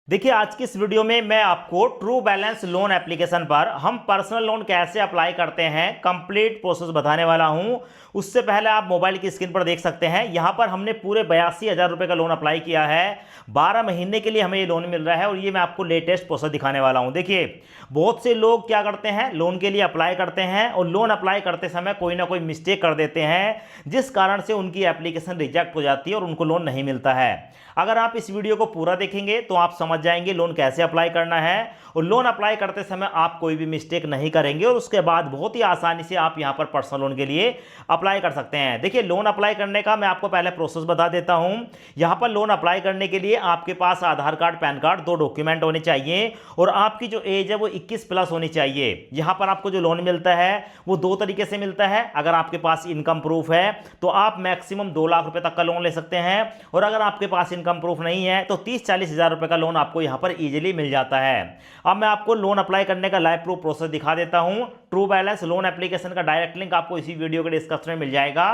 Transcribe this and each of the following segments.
देखिए, आज की इस वीडियो में मैं आपको ट्रू बैलेंस लोन एप्लीकेशन पर हम पर्सनल लोन कैसे अप्लाई करते हैं कंप्लीट प्रोसेस बताने वाला हूं। उससे पहले आप मोबाइल की स्क्रीन पर देख सकते हैं, यहां पर हमने पूरे 82,000 रुपए का लोन अप्लाई किया है। 12 महीने के लिए हमें ये लोन मिल रहा है और ये मैं आपको लेटेस्ट प्रोसेस दिखाने वाला हूं। देखिए, बहुत से लोग क्या करते हैं, लोन के लिए अप्लाई करते हैं और लोन अप्लाई करते समय कोई ना कोई मिस्टेक कर देते हैं, जिस कारण से उनकी एप्लीकेशन रिजेक्ट हो जाती है और उनको लोन नहीं मिलता है। अगर आप इस वीडियो को पूरा देखेंगे तो आप समझ जाएंगे लोन कैसे अप्लाई करना है और लोन अप्लाई करते समय आप कोई भी मिस्टेक नहीं करेंगे और उसके बाद बहुत ही आसानी से आप यहां पर पर्सनल लोन के लिए अप्लाई कर सकते हैं। देखिए, लोन अप्लाई करने का मैं आपको पहले प्रोसेस बता देता हूं। यहां पर लोन अप्लाई करने के लिए आपके पास आधार कार्ड, पैन कार्ड, दो डॉक्यूमेंट होने चाहिए और आपकी जो एज है वो 21 प्लस होनी चाहिए। यहां पर आपको जो लोन मिलता है वो दो तरीके से मिलता है। अगर आपके पास इनकम प्रूफ है तो आप मैक्सिमम 2 लाख रुपए तक का लोन ले सकते हैं और अगर आपके पास इनकम प्रूफ नहीं है तो 30-40 हजार रुपए का लोन आपको यहां पर इजीली मिल जाता है। अब मैं आपको लोन अप्लाई करने का लाइव प्रूफ प्रोसेस दिखा देता हूं। ट्रू बैलेंस लोन एप्लीकेशन का डायरेक्ट लिंक आपको इसी वीडियो के डिस्क्रिप्शन में मिल जाएगा।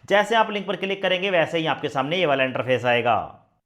जैसे आप लिंक पर क्लिक करेंगे वैसे ही आपके सामने ये वाला इंटरफेस आएगा।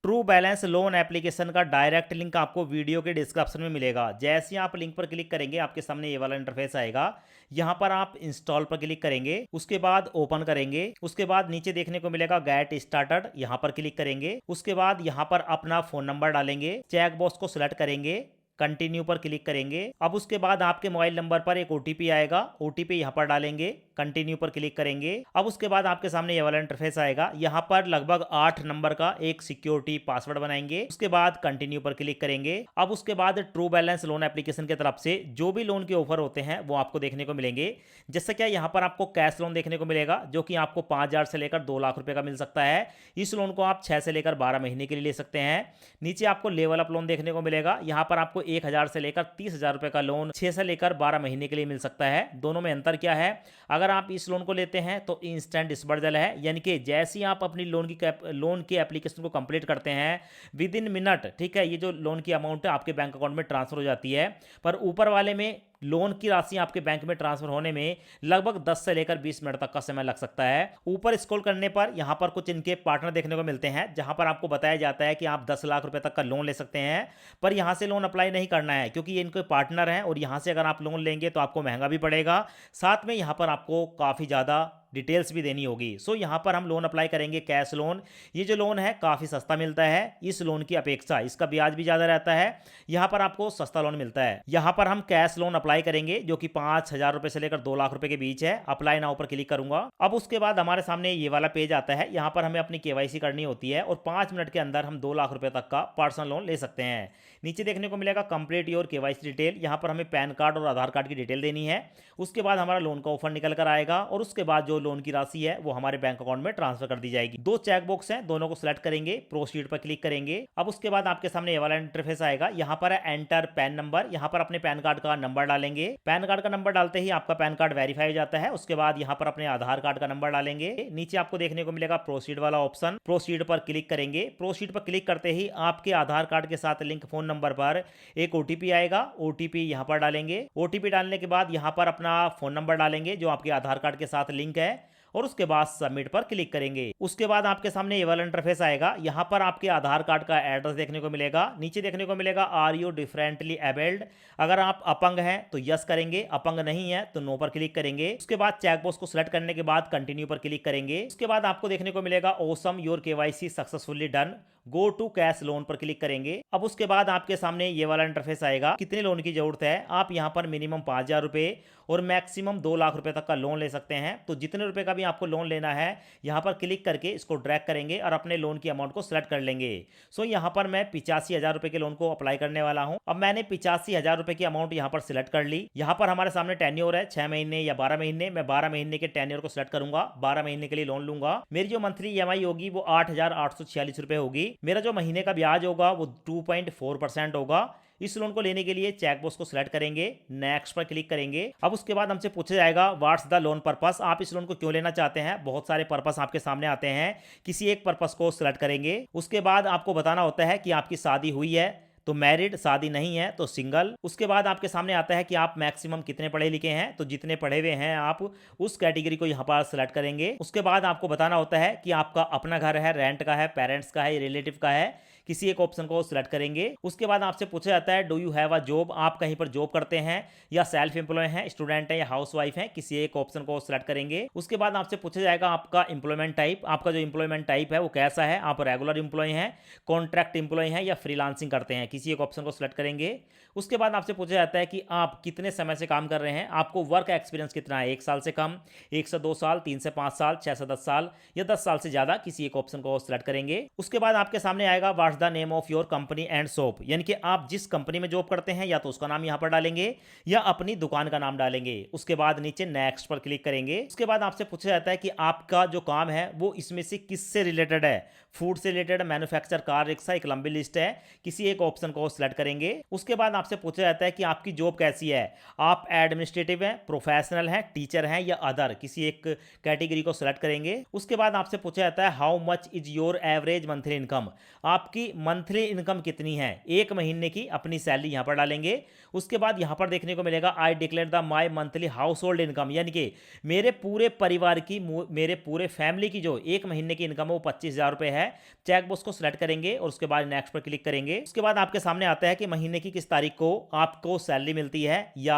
ट्रू बैलेंस लोन एप्लीकेशन का डायरेक्ट लिंक आपको वीडियो के डिस्क्रिप्शन में मिलेगा। जैसे ही आप लिंक पर क्लिक करेंगे आपके सामने ये वाला इंटरफेस आएगा। यहां पर आप इंस्टॉल पर क्लिक करेंगे, उसके बाद ओपन करेंगे, उसके बाद नीचे देखने को मिलेगा गेट स्टार्टेड, यहां पर क्लिक करेंगे। उसके बाद यहां पर अपना फोन नंबर डालेंगे, चेक बॉक्स को सिलेक्ट करेंगे, कंटिन्यू पर क्लिक करेंगे। अब उसके बाद आपके मोबाइल नंबर पर एक ओटीपी आएगा, ओटीपी यहां पर डालेंगे, कंटिन्यू पर क्लिक करेंगे। अब उसके बाद आपके सामने ये वाला इंटरफेस आएगा। यहां पर लगभग 8 नंबर का एक सिक्योरिटी पासवर्ड बनाएंगे, उसके बाद कंटिन्यू पर क्लिक करेंगे। अब उसके बाद ट्रू बैलेंस लोन एप्लीकेशन की तरफ से जो भी लोन के ऑफर होते हैं वो आपको देखने को मिलेंगे। जैसे क्या यहां पर आपको कैश लोन देखने को मिलेगा जो कि आपको 5,000 से लेकर 2 लाख रुपए का मिल सकता है। इस लोन को आप 6 से लेकर 12 महीने के लिए ले सकते हैं। नीचे आपको लेवल अप लोन देखने को मिलेगा। यहां पर आपको 1,000 से लेकर 30,000 रुपए का लोन 6 से लेकर 12 महीने के लिए मिल सकता है। दोनों में अंतर क्या है, अगर आप इस लोन को लेते हैं तो इंस्टेंट डिस्बर्सल है, यानी कि जैसे ही आप अपनी लोन की एप्लीकेशन को कंप्लीट करते हैं विद इन मिनट, ठीक है, ये जो लोन की अमाउंट है आपके बैंक अकाउंट में ट्रांसफर हो जाती है। पर ऊपर वाले में लोन की राशि आपके बैंक में ट्रांसफर होने में लगभग 10 से लेकर 20 मिनट तक का समय लग सकता है। ऊपर स्क्रॉल करने पर यहां पर कुछ इनके पार्टनर देखने को मिलते हैं जहां पर आपको बताया जाता है कि आप 10 लाख रुपए तक का लोन ले सकते हैं। पर यहां से लोन अप्लाई नहीं करना है क्योंकि ये इनके पार्टनर हैं और यहां से अगर आप लोन लेंगे तो आपको महंगा भी पड़ेगा, साथ में यहां पर आपको काफ़ी ज़्यादा डिटेल्स भी देनी होगी। सो यहाँ पर हम लोन अप्लाई करेंगे कैश लोन। ये जो लोन है काफ़ी सस्ता मिलता है इस लोन की अपेक्षा, इसका ब्याज भी ज़्यादा रहता है, यहाँ पर आपको सस्ता लोन मिलता है। यहाँ पर हम कैश लोन अप्लाई करेंगे जो कि 5,000 रुपए से लेकर 2 लाख रुपए के बीच है। अप्लाई नाउ पर क्लिक करूंगा। अब उसके बाद हमारे सामने ये वाला पेज आता है, यहाँ पर हमें अपनी केवाईसी करनी होती है और 5 मिनट के अंदर हम 2 लाख रुपए तक का पर्सनल लोन ले सकते हैं। नीचे देखने को मिलेगा कंप्लीट योर केवाईसी डिटेल, यहाँ पर हमें पैन कार्ड और आधार कार्ड की डिटेल देनी है। उसके बाद हमारा लोन का ऑफर निकल कर आएगा और उसके बाद जो लोन की राशि है वो हमारे बैंक अकाउंट में ट्रांसफर कर दी जाएगी। दो चेक बॉक्स हैं, दोनों को सिलेक्ट करेंगे, प्रोसीड पर क्लिक करेंगे। अब उसके बाद आपके सामने ये वाला इंटरफेस आएगा। यहाँ पर है एंटर पैन नंबर, यहाँ पर अपने पैन कार्ड का नंबर डालेंगे। पैन कार्ड का नंबर डालते ही आपका पैन कार्ड वेरीफाई हो जाता है। उसके बाद यहाँ पर अपने आधार कार्ड का नंबर डालेंगे। नीचे आपको देखने को मिलेगा प्रोसीड वाला ऑप्शन, प्रोसीड पर क्लिक करेंगे। प्रोसीड पर क्लिक करते ही आपके आधार कार्ड के साथ लिंक फोन नंबर पर एक ओटीपी आएगा, ओटीपी यहाँ पर डालेंगे। ओटीपी डालने के बाद यहाँ पर अपना फोन नंबर डालेंगे जो आपके आधार कार्ड के साथ लिंक है और उसके बाद सबमिट पर क्लिक करेंगे। उसके बाद आपके सामने ये वाला इंटरफेस आएगा। यहाँ पर आपके आधार कार्ड का एड्रेस देखने को मिलेगा। नीचे देखने को मिलेगा आर यू डिफरेंटली एबल्ड, अगर आप अपंग हैं तो यस करेंगे, अपंग नहीं है तो नो पर क्लिक करेंगे। उसके बाद चेक बॉक्स को सिलेक्ट करने के बाद कंटिन्यू पर क्लिक करेंगे। उसके बाद आपको देखने को मिलेगा awesome your KYC successfully done, go to cash loan पर क्लिक करेंगे। अब उसके बाद आपके सामने ये वाला इंटरफेस आएगा। कितने लोन की जरूरत है, आप यहाँ पर मिनिमम 5,000 रुपए और मैक्सिमम 2 लाख रुपए तक का लोन ले सकते हैं। तो जितने रुपए का भी आपको लोन लेना है यहाँ पर क्लिक करके इसको ड्रैग करेंगे और अपने लोन की अमाउंट को सिलेक्ट कर लेंगे। सो यहाँ पर मैं 85,000 रुपए के लोन को अप्लाई करने वाला हूँ। अब मैंने 85,000 रुपए की अमाउंट यहाँ पर सिलेक्ट कर ली। यहाँ पर हमारे सामने टेन्योर है 6 महीने या 12 महीने। मैं 12 महीने के टेन्योर को सिलेक्ट करूंगा, 12 महीने के लिए लोन लूंगा। मेरी जो मंथली ईएमआई होगी वो 8,846 रुपए होगी। मेरा जो महीने का ब्याज होगा वो 2.4% होगा। इस लोन को लेने के लिए चेक बॉक्स को सिलेक्ट करेंगे, नेक्स्ट पर क्लिक करेंगे। अब उसके बाद हमसे पूछा जाएगा व्हाट्स द लोन पर्पस, आप इस लोन को क्यों लेना चाहते हैं। बहुत सारे पर्पस आपके सामने आते हैं, किसी एक पर्पस को सिलेक्ट करेंगे। उसके बाद आपको बताना होता है कि आपकी शादी हुई है तो मैरिड, शादी नहीं है तो सिंगल। उसके बाद आपके सामने आता है कि आप मैक्सिमम कितने पढ़े लिखे हैं, तो जितने पढ़े हुए हैं आप उस कैटेगरी को यहाँ पर सिलेक्ट करेंगे। उसके बाद आपको बताना होता है कि आपका अपना घर है, रेंट का है, पेरेंट्स का है, रिलेटिव का है, किसी एक ऑप्शन को सिलेक्ट करेंगे। उसके बाद आपसे पूछा जाता है do you have a job, आप कहीं पर जॉब करते हैं या सेल्फ एम्प्लॉय हैं, स्टूडेंट हैं या हाउस वाइफ हैं, किसी एक ऑप्शन को सिलेक्ट करेंगे। उसके बाद आपसे पूछा जाएगा आपका एम्प्लॉयमेंट टाइप, आपका जो एम्प्लॉयमेंट टाइप है वो कैसा है, आप रेगुलर एम्प्लॉय हैं, कॉन्ट्रैक्ट एम्प्लॉय हैं या फ्रीलांसिंग करते हैं, किसी एक ऑप्शन को सिलेक्ट करेंगे। उसके बाद आपसे पूछा जाता है कि आप कितने समय से काम कर रहे हैं, आपको वर्क एक्सपीरियंस कितना है, 1 साल से कम, 1 से 2 साल, 3 से 5 साल, 6 से 10 साल या 10 साल से ज़्यादा, किसी एक ऑप्शन को सिलेक्ट करेंगे। उसके बाद आपके सामने आएगा what's the name of your company and shop, यानी कि आप जिस कंपनी में जॉब करते हैं या तो उसका नाम यहाँ पर डालेंगे या अपनी दुकान का नाम डालेंगे। उसके बाद नीचे नेक्स्ट पर क्लिक करेंगे। उसके बाद आपसे पूछा जाता है कि आपका जो काम है वो इसमें से किससे रिलेटेड है, फूड से रिलेटेड, मैन्युफैक्चर, कार, रिक्शा, एक लंबी लिस्ट है, किसी एक ऑप्शन को सिलेक्ट करेंगे। उसके बाद आपसे पूछा जाता है कि आपकी जॉब कैसी है, आप एडमिनिस्ट्रेटिव हैं, प्रोफेशनल हैं, टीचर हैं या अदर, किसी एक कैटेगरी को सिलेक्ट करेंगे। उसके बाद आपसे पूछा जाता है how much is your average monthly income, आपकी मंथली इनकम कितनी है, एक महीने की अपनी सैलरी यहां पर डालेंगे। उसके बाद यहां पर देखने को मिलेगा I declare the my monthly house hold income, यानी कि मेरे पूरे परिवार की, मेरे पूरे फैमिली की जो एक महीने की इनकम है वो 25,000 रुपए है। चेकबॉक्स को सिलेक्ट करेंगे और उसके बाद नेक्स्ट पर क्लिक करेंगे। उसके बाद आपके सामने आता है कि महीने की किस तारीख को आपको सैलरी मिलती है या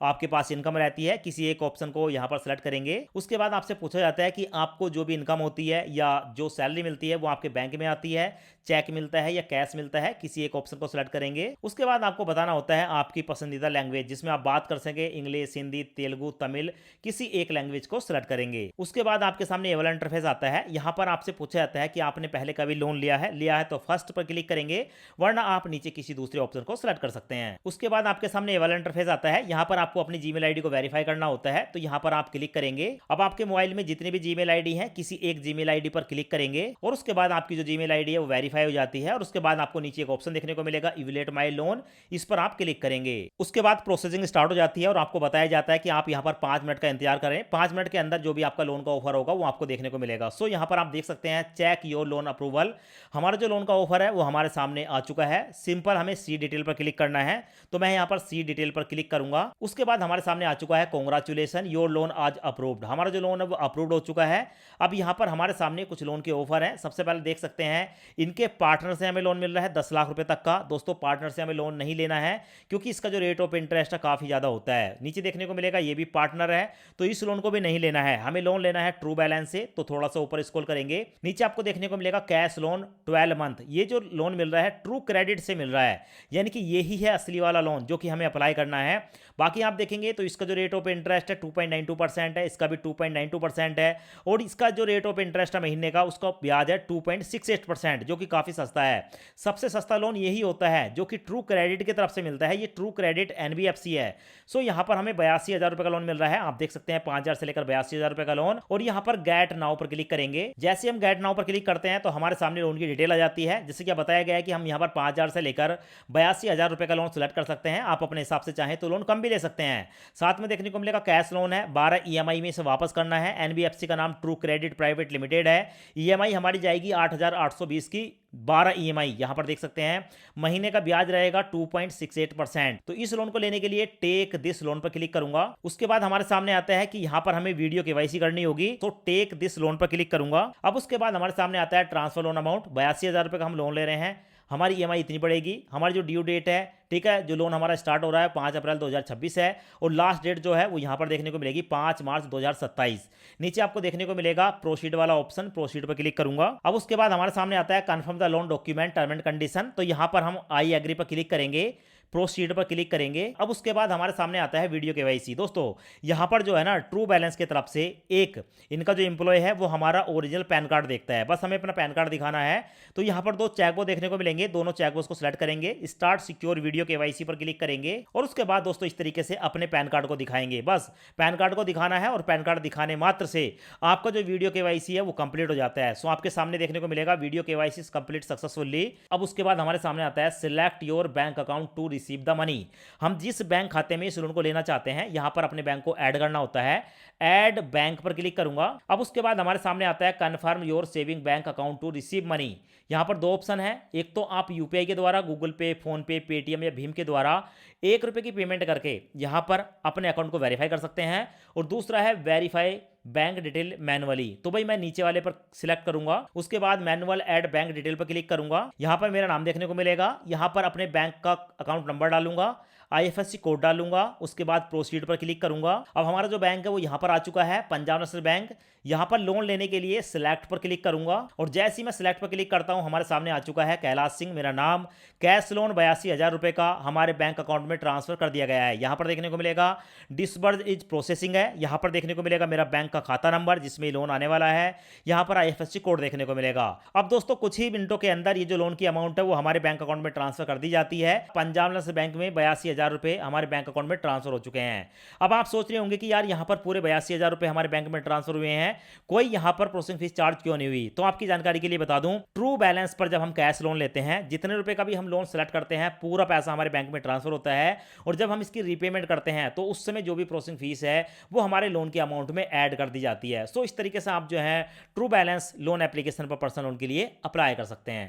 आपके पास इनकम रहती है, किसी एक ऑप्शन को यहां पर सिलेक्ट करेंगे। उसके बाद आपसे पूछा जाता है कि आपको जो भी इनकम होती है या जो सैलरी मिलती है वो आपके बैंक में आती है, चेक मिलता है या कैश मिलता है, किसी एक ऑप्शन को सिलेक्ट करेंगे। उसके बाद आपको बताना होता है आपकी पसंदीदा लैंग्वेज जिसमें आप बात कर सके, इंग्लिश, हिंदी, तेलुगु, तमिल, किसी एक लैंग्वेज को सिलेक्ट करेंगे। उसके बाद आपके सामने ये वाला इंटरफेस आता है। यहां पर आपसे पूछा जाता है कि आपने पहले कभी लोन लिया है तो फर्स्ट पर क्लिक करेंगे, वरना आप नीचे किसी दूसरे ऑप्शन को सिलेक्ट कर सकते हैं। उसके बाद आपके सामने ये वाला इंटरफेस आता है। यहां पर आपको अपनी जीमेल आईडी को वेरीफाई करना होता है, तो यहां पर आप क्लिक करेंगे। अब आपके मोबाइल में जितनी भी जीमेल आईडी है, किसी एक जीमेल आईडी पर क्लिक करेंगे और उसके बाद आपकी जो जीमेल आईडी है वो वेरीफाई हो जाती है। और उसके बाद आपको नीचे एक ऑप्शन देखने को मिलेगा इवैल्यूएट माय लोन, इस पर आप क्लिक करेंगे। उसके बाद प्रोसेसिंग स्टार्ट हो जाती है और आपको बताया जाता है कि आप यहां पर 5 मिनट का इंतजार करें। 5 मिनट के अंदर जो भी आपका लोन का ऑफर होगा वो आपको देखने को मिलेगा। सो यहां पर आप देख सकते हैं चेक योर लोन अप्रूवल, हमारा जो लोन का ऑफर है वो हमारे सामने आ चुका है। सिंपल हमें सी डिटेल पर क्लिक करना है, तो मैं यहां पर सी डिटेल पर क्लिक करूंगा। उसके बाद हमारे सामने आ चुका है कांग्रेचुलेशन योर लोन आज अप्रूव्ड, हमारा जो लोन है वो अप्रूव्ड हो चुका है। अब यहां पर हमारे सामने कुछ लोन के ऑफर हैं। सबसे पहले देख सकते हैं इनके पार्टनर से हमें लोन मिल रहा है 10 लाख रुपए तक का। दोस्तों पार्टनर से हमें लोन नहीं लेना है क्योंकि इसका जो रेट ऑफ इंटरेस्ट है काफी ज्यादा होता है। नीचे देखने को मिलेगा ये भी पार्टनर है, तो इस लोन को भी नहीं लेना है, हमें लोन लेना है ट्रू बैलेंस से। तो थोड़ा सा ऊपर स्क्रॉल करेंगे, नीचे आपको देखने को मिलेगा कैश लोन 12 मंथ, ये जो लोन मिल रहा है ट्रू क्रेडिट से मिल रहा है, यानी कि यही है असली वाला लोन जो कि हमें अप्लाई करना है। बाकी आप देखेंगे तो इसका जो रेट ऑफ इंटरेस्ट है 2.92% है, इसका भी 2.92% है और इसका जो रेट ऑफ इंटरेस्ट है महीने का उसका ब्याज है 2.68%, जो कि काफी सस्ता है। सबसे सस्ता लोन यही होता है जो कि ट्रू क्रेडिट की तरफ से मिलता है। ये ट्रू क्रेडिट एनबीएफसी है। सो यहां पर हमें 82,000 रुपए का लोन मिल रहा है। आप देख सकते हैं 5,000 से लेकर 82,000 रुपए का लोन। और यहां पर गेट नाउ पर क्लिक करेंगे। जैसे हम गेट नाउ पर क्लिक करते हैं तो हमारे सामने लोन की डिटेल आ जाती है। जैसे कि बताया गया है कि हम यहां पर 5,000 से लेकर 82,000 रुपए का लोन सिलेक्ट कर सकते हैं। आप अपने हिसाब से चाहें तो लोन कम भी ले सकते हैं। साथ में देखने को मिलेगा कैश लोन है, 12 ईएमआई में इसे वापस करना है। एनबीएफसी का नाम ट्रू क्रेडिट प्राइवेट लिमिटेड है। ईएमआई हमारी जाएगी 8,820 की 12 ईएमआई, यहां पर देख सकते हैं महीने का ब्याज रहेगा 2.68%। तो इस लोन को लेने के लिए टेक दिस लोन पर क्लिक करूंगा। उसके बाद हमारे सामने आता है कि यहां पर हमें वीडियो केवाईसी करनी होगी, तो टेक दिस लोन पर क्लिक करूंगा। अब उसके बाद हमारे सामने आता है ट्रांसफर लोन अमाउंट, 82,000 रुपए का हम लोन ले रहे हैं। हमारी ईएमआई इतनी पड़ेगी। हमारी जो ड्यू डेट है, ठीक है, जो लोन हमारा स्टार्ट हो रहा है 5 अप्रैल 2026 है और लास्ट डेट जो है वो यहां पर देखने को मिलेगी 5 मार्च 2027। नीचे आपको देखने को मिलेगा प्रोसीड वाला ऑप्शन, प्रोसीड पर क्लिक करूंगा। अब उसके बाद हमारे सामने आता है confirm the loan document term and condition, तो यहां पर हम आई एग्री पर क्लिक करेंगे, प्रोसीड पर क्लिक करेंगे। अब उसके बाद हमारे सामने आता है वीडियो केवाईसी। दोस्तों यहां पर जो है ना ट्रू बैलेंस की तरफ से एक इनका जो एम्प्लॉय है वो हमारा ओरिजिनल पैन कार्ड देखता है, बस हमें अपना पैन कार्ड दिखाना है। तो यहां पर 2 चेकबॉक्स देखने को मिलेंगे, दोनों चेकबॉक्स को सिलेक्ट करेंगे, स्टार्ट सिक्योर वीडियो केवाईसी पर क्लिक करेंगे और उसके बाद दोस्तों इस तरीके से अपने पैन कार्ड को दिखाएंगे। बस पैन कार्ड को दिखाना है और पैन कार्ड दिखाने मात्र से आपका जो वीडियो केवाईसी है वो कंप्लीट हो जाता है। सो आपके सामने देखने को मिलेगा वीडियो केवाईसी कंप्लीट सक्सेसफुली। अब उसके बाद हमारे सामने आता है select your bank account to receive the money, हम जिस बैंक खाते में इस लोन को लेना चाहते हैं यहां पर अपने बैंक को ऐड करना होता है। ऐड बैंक पर क्लिक करूंगा। अब उसके बाद हमारे सामने आता है confirm your saving bank account to receive money. यहां पर 2 ऑप्शन है, एक तो आप यूपीआई के द्वारा, गूगल पे, फोन पे, पेटीएम या भीम के द्वारा 1 रुपए की पेमेंट करके यहां पर अपने अकाउंट को वेरीफाई कर सकते हैं और दूसरा है वेरीफाई बैंक डिटेल मैनुअली। तो भाई मैं नीचे वाले पर सिलेक्ट करूंगा, उसके बाद मैनुअल ऐड बैंक डिटेल पर क्लिक करूंगा। यहां पर मेरा नाम देखने को मिलेगा, यहां पर अपने बैंक का अकाउंट नंबर डालूंगा, IFSC कोड डालूंगा, उसके बाद प्रोसीड पर क्लिक करूंगा। अब हमारा जो बैंक है वो यहाँ पर आ चुका है, पंजाब नेशनल बैंक। यहाँ पर लोन लेने के लिए सिलेक्ट पर क्लिक करूंगा और जैसे ही मैं सिलेक्ट पर क्लिक करता हूँ हमारे सामने आ चुका है कैलाश सिंह मेरा नाम। कैश लोन 82,000 रुपये का हमारे बैंक अकाउंट में ट्रांसफर कर दिया गया है। यहाँ पर देखने को मिलेगा डिसबर्स इज प्रोसेसिंग है, यहाँ पर देखने को मिलेगा मेरा बैंक का खाता नंबर जिसमें लोन आने वाला है, यहाँ पर IFSC कोड देखने को मिलेगा। अब दोस्तों कुछ ही मिनटों के अंदर ये जो लोन की अमाउंट है वो हमारे बैंक अकाउंट में ट्रांसफर कर दी जाती है। पंजाब नेशनल बैंक में 82,000 रुपये हमारे बैंक अकाउंट में ट्रांसफर हो चुके हैं। अब आप सोच रहे होंगे कि यार यहाँ पर पूरे 82,000 रुपये हमारे बैंक में ट्रांसफर हुए हैं, कोई यहाँ पर प्रोसेसिंग फीस चार्ज क्यों नहीं हुई? तो आपकी जानकारी के लिए बता दूं, ट्रू बैलेंस पर जब हम कैश लोन लेते हैं, जितने रुपए का भी हम लोन सेलेक्ट करते हैं पूरा पैसा हमारे बैंक में ट्रांसफर होता है और जब हम इसकी रीपेमेंट करते हैं तो उस समय जो भी प्रोसेसिंग फीस है वो हमारे लोन की अमाउंट में ऐड कर दी जाती है। सो इस तरीके से आप जो है ट्रू बैलेंस लोन एप्लीकेशन पर पर्सनल लोन के लिए अप्लाई कर सकते हैं।